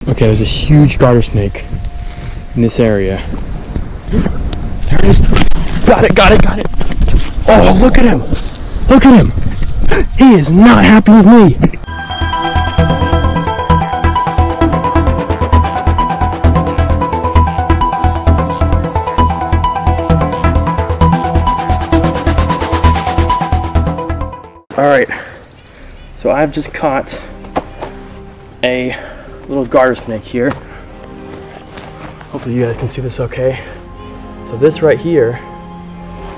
Okay, there's a huge garter snake in this area. There it is. Got it, got it, got it. Oh, look at him. Look at him. He is not happy with me. Alright, so I've just caught a little garter snake here. Hopefully you guys can see this okay. So this right here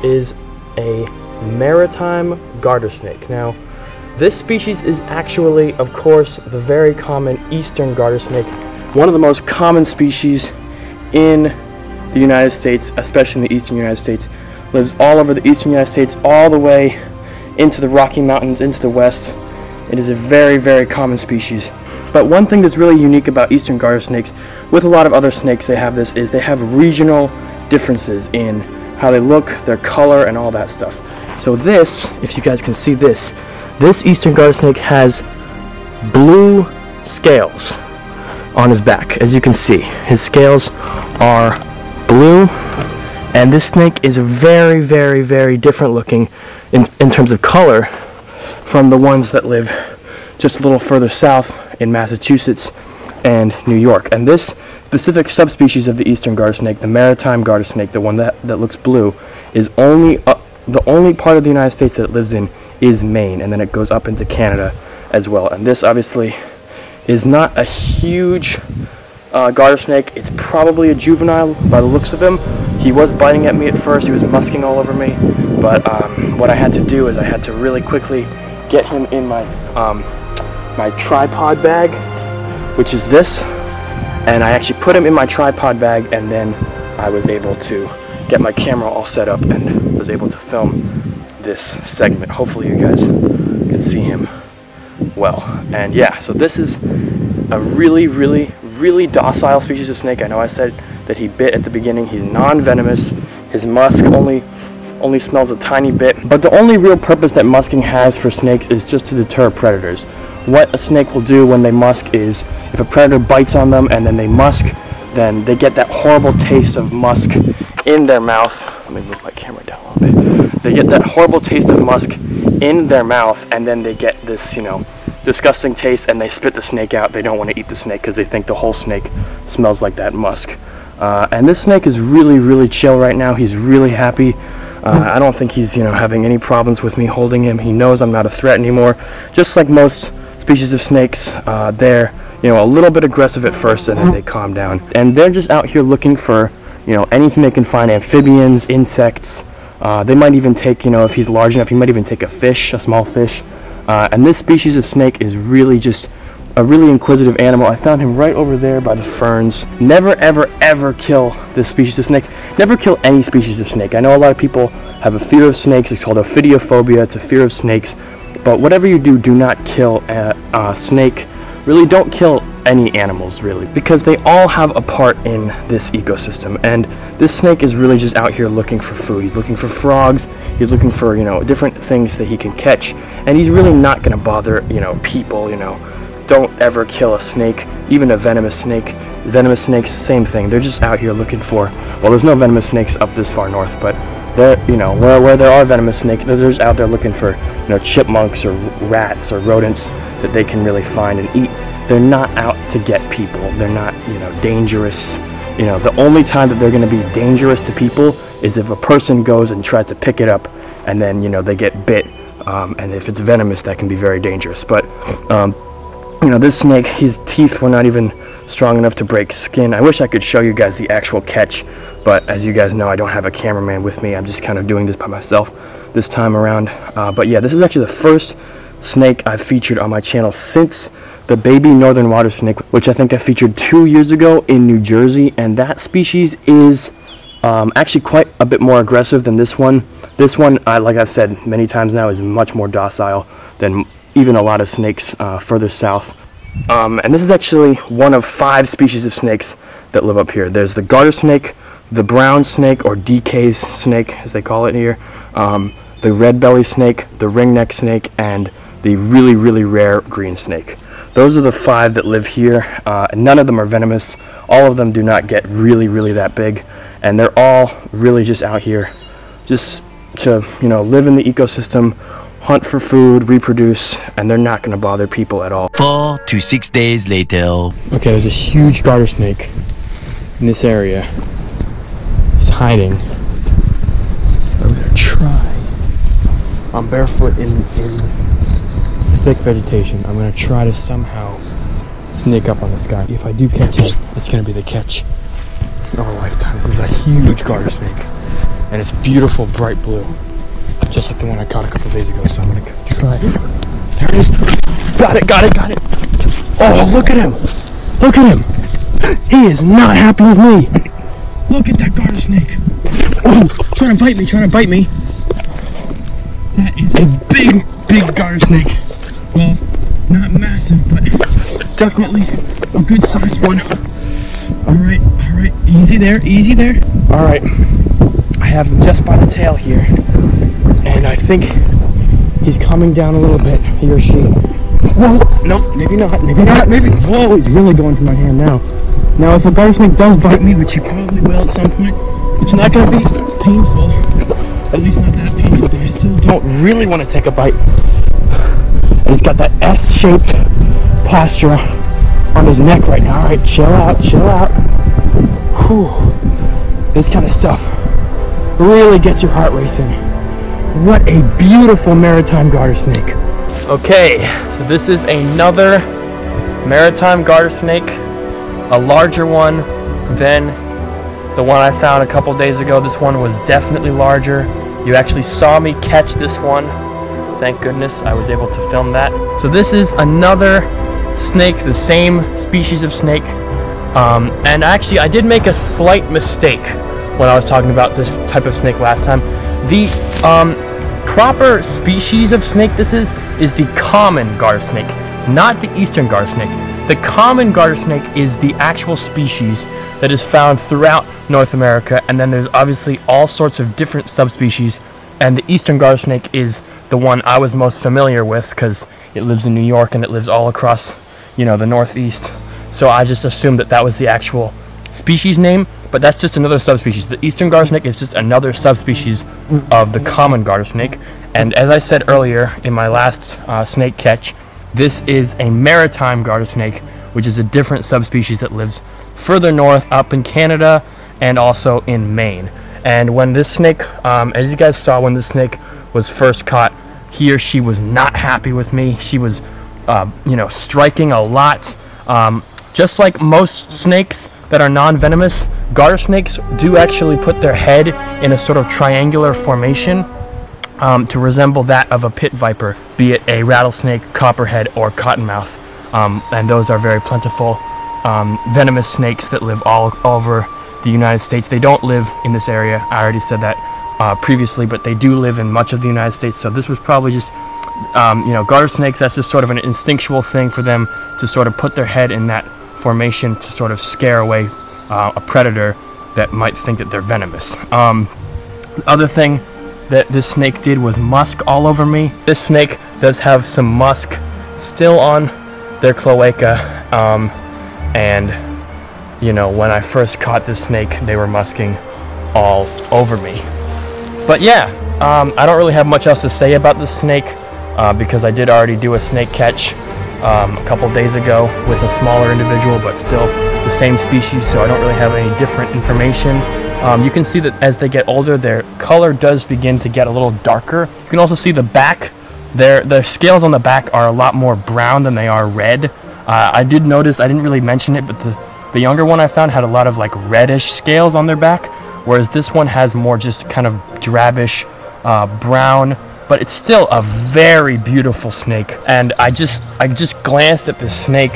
is a Maritime Garter snake. Now, this species is actually, of course, the very common eastern garter snake, one of the most common species in the United States, especially in the eastern United States. Lives all over the eastern United States, all the way into the Rocky Mountains, into the west. It is a very, very common species. But one thing that's really unique about eastern garter snakes, with a lot of other snakes they have this, is they have regional differences in how they look, their color, and all that stuff. So this, if you guys can see this eastern garter snake has blue scales on his back. As you can see, his scales are blue, and this snake is very, very, very different looking in terms of color from the ones that live just a little further south in Massachusetts and New York. And this specific subspecies of the eastern garter snake, the Maritime Garter snake, the one that looks blue, is only the only part of the United States that it lives in is Maine, and then it goes up into Canada as well. And this obviously is not a huge garter snake. It's probably a juvenile by the looks of him. He was biting at me at first. He was musking all over me, but what I had to do is I had to really quickly get him in my my tripod bag, which is this, and I actually put him in my tripod bag, and then I was able to get my camera all set up and was able to film this segment. Hopefully you guys can see him well. And yeah, so this is a really, really, really docile species of snake. I know I said that he bit at the beginning. He's non-venomous. His musk only smells a tiny bit, but the only real purpose that musking has for snakes is just to deter predators. What a snake will do when they musk is, if a predator bites on them and then they musk, then they get that horrible taste of musk in their mouth. Let me move my camera down a little bit. They get that horrible taste of musk in their mouth, and then they get this, you know, disgusting taste, and they spit the snake out. They don't want to eat the snake because they think the whole snake smells like that musk. And this snake is really, really chill right now. He's really happy. I don't think he's, you know, having any problems with me holding him. He knows I'm not a threat anymore. Just like most species of snakes, they're, you know, a little bit aggressive at first, and then they calm down. And they're just out here looking for, you know, anything they can find: amphibians, insects. They might even take, you know, if he's large enough, he might even take a fish, a small fish. And this species of snake is really just a really inquisitive animal. I found him right over there by the ferns. Never, ever, ever kill this species of snake. Never kill any species of snake. I know a lot of people have a fear of snakes. It's called ophidiophobia. It's a fear of snakes. But whatever you do, do not kill a snake. Really, don't kill any animals, really, because they all have a part in this ecosystem. And this snake is really just out here looking for food. He's looking for frogs. He's looking for, you know, different things that he can catch. And he's really not going to bother, you know, people, you know. Don't ever kill a snake, even a venomous snake. Venomous snakes, same thing. They're just out here looking for, well, there's no venomous snakes up this far north, but they're, you know, where there are venomous snakes, they're just out there looking for, you know, chipmunks or rats or rodents that they can really find and eat. They're not out to get people. They're not, you know, dangerous. You know, the only time that they're going to be dangerous to people is if a person goes and tries to pick it up, and then, you know, they get bit. And if it's venomous, that can be very dangerous. But you know, this snake, his teeth were not even strong enough to break skin. I wish I could show you guys the actual catch, but as you guys know, I don't have a cameraman with me. I'm just kind of doing this by myself this time around. But yeah, this is actually the first snake I've featured on my channel since the baby northern water snake, which I think I featured 2 years ago in New Jersey, and that species is actually quite a bit more aggressive than this one. This one, like I've said many times now, is much more docile than even a lot of snakes further south. And this is actually one of 5 species of snakes that live up here. There's the garter snake, the brown snake, or DK's snake as they call it here, the red belly snake, the ringneck snake, and the really, really rare green snake. those are the 5 that live here. None of them are venomous. All of them do not get really that big, and they're all really just out here just to, you know, live in the ecosystem, hunt for food, reproduce, and they're not going to bother people at all. 4 to 6 days later. Okay, there's a huge garter snake in this area. He's hiding. I'm going to try. I'm barefoot in thick vegetation. I'm going to try to somehow sneak up on this guy. If I do catch him, it's going to be the catch of a lifetime. This is a huge garter snake, and it's beautiful bright blue, just like the one I caught a couple days ago. So I'm going to try. There it is. Got it. Oh, look at him. Look at him. He is not happy with me. Look at that garter snake. Oh, trying to bite me. That is a big garter snake. Well, not massive, but definitely a good sized one. All right, easy there. All right, I have him just by the tail here, and I think he's coming down a little bit, he or she. Whoa, nope, maybe not, whoa, he's really going for my hand now. Now, if a garter snake does bite me, which he probably will at some point, it's not gonna be painful, at least not that painful, but I still don't really want to take a bite. And he's got that S-shaped posture on his neck right now. All right, chill out. Whew. This kind of stuff really gets your heart racing. What a beautiful maritime garter snake. Okay, so this is another maritime garter snake, a larger one than the one I found a couple days ago. This one was definitely larger. You actually saw me catch this one. Thank goodness I was able to film that. So this is another snake, the same species of snake. And actually I did make a slight mistake when I was talking about this type of snake last time. The proper species of snake this is the common garter snake, not the eastern garter snake. The common garter snake is the actual species that is found throughout North America, and then there's obviously all sorts of different subspecies, and the eastern garter snake is the one I was most familiar with because it lives in New York and it lives all across, you know, the Northeast. So I just assumed that was the actual species name, but that's just another subspecies. The eastern garter snake is just another subspecies of the common garter snake. And as I said earlier in my last snake catch, this is a maritime garter snake, which is a different subspecies that lives further north up in Canada and also in Maine. And when this snake, as you guys saw, when this snake was first caught, he or she was not happy with me. She was, you know, striking a lot. Just like most snakes that are non-venomous, garter snakes do actually put their head in a sort of triangular formation to resemble that of a pit viper, be it a rattlesnake, copperhead, or cottonmouth. And those are very plentiful venomous snakes that live all over the United States. They don't live in this area. I already said that previously, but they do live in much of the United States. So this was probably just, you know, garter snakes, that's just sort of an instinctual thing for them to sort of put their head in that formation to sort of scare away a predator that might think that they're venomous. The other thing that this snake did was musk all over me. This snake does have some musk still on their cloaca, and you know, when I first caught this snake, they were musking all over me. But yeah, I don't really have much else to say about this snake because I did already do a snake catch a couple days ago with a smaller individual, but still the same species, so I don't really have any different information. You can see that as they get older, their color does begin to get a little darker. You can also see the back, their scales on the back are a lot more brown than they are red. I did notice, I didn't really mention it, but the younger one I found had a lot of like reddish scales on their back, whereas this one has more just kind of drabbish brown, but it's still a very beautiful snake. And I just glanced at this snake,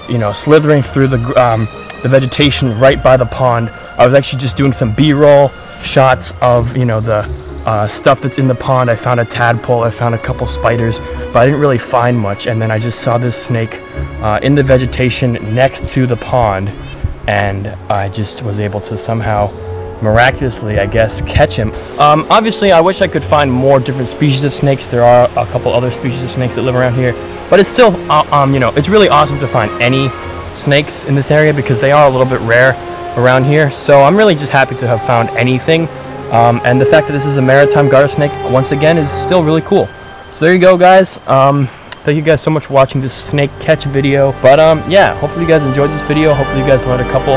you know, slithering through the vegetation right by the pond. I was actually just doing some B-roll shots of, you know, the stuff that's in the pond. I found a tadpole, I found a couple spiders, but I didn't really find much. And then I just saw this snake in the vegetation next to the pond, and I just was able to somehow miraculously, I guess, catch him. Obviously, I wish I could find more different species of snakes. There are a couple other species of snakes that live around here, but it's still, you know, it's really awesome to find any snakes in this area because they are a little bit rare around here. So I'm really just happy to have found anything, and the fact that this is a maritime garter snake, once again, is still really cool. So there you go, guys. Thank you guys so much for watching this snake catch video. But yeah, hopefully you guys enjoyed this video. Hopefully you guys learned a couple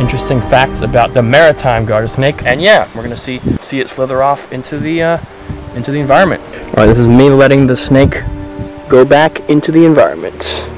interesting facts about the maritime garter snake. And yeah, we're gonna see it slither off into the environment. All right, this is me letting the snake go back into the environment.